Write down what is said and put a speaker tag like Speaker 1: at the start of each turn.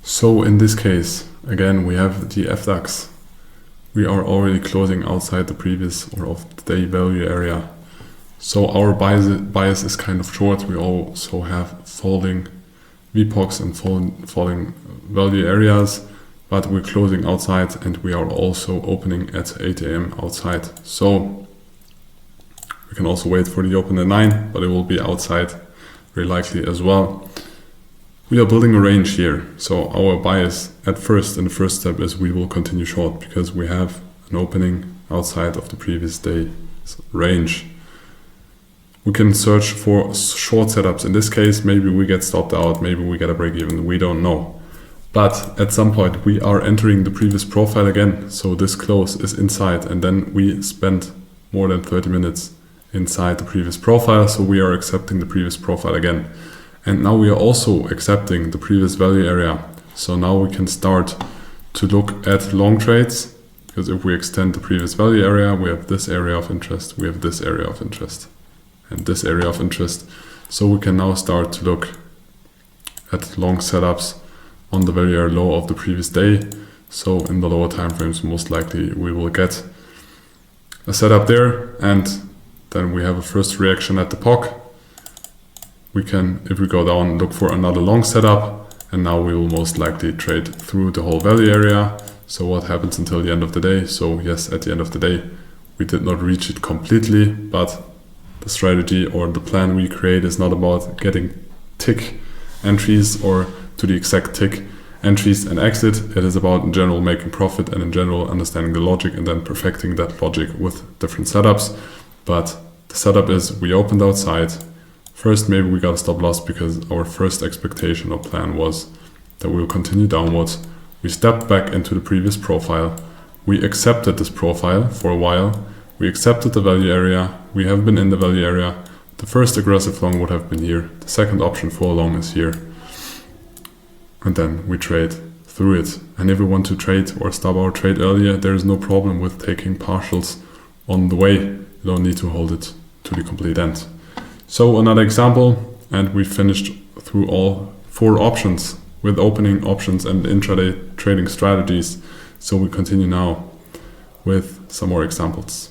Speaker 1: So in this case, again, we have the FDAX. We are already closing outside the previous or of the day value area. So our bias is kind of short. We also have falling VPOCs and falling value areas, but we're closing outside and we are also opening at 8 AM outside. So we can also wait for the open at 9, but it will be outside very likely as well. We are building a range here. So our bias at first in the first step is we will continue short because we have an opening outside of the previous day range. We can search for short setups. In this case, maybe we get stopped out, maybe we get a break even, we don't know. But at some point we are entering the previous profile again. So this close is inside and then we spend more than 30 minutes inside the previous profile. So we are accepting the previous profile again. And now we are also accepting the previous value area. So now we can start to look at long trades, because if we extend the previous value area, we have this area of interest, we have this area of interest, and this area of interest. So we can now start to look at long setups on the value area low of the previous day. So in the lower time frames, most likely we will get a setup there, and then we have a first reaction at the POC. We can, if we go down, look for another long setup, and now we will most likely trade through the whole value area. So what happens until the end of the day? So yes, at the end of the day, we did not reach it completely, but the strategy or the plan we create is not about getting tick entries or to the exact tick entries and exit. It is about in general making profit and in general understanding the logic and then perfecting that logic with different setups. But the setup is we opened outside. First, maybe we got a stop loss because our first expectation or plan was that we will continue downwards. We stepped back into the previous profile. We accepted this profile for a while. We accepted the value area. We have been in the value area. The first aggressive long would have been here. The second option for a long is here. And then we trade through it. And if we want to trade or stop our trade earlier, there is no problem with taking partials on the way. You don't need to hold it to the complete end. So another example, and we finished through all 4 options with opening options and intraday trading strategies. So we continue now with some more examples.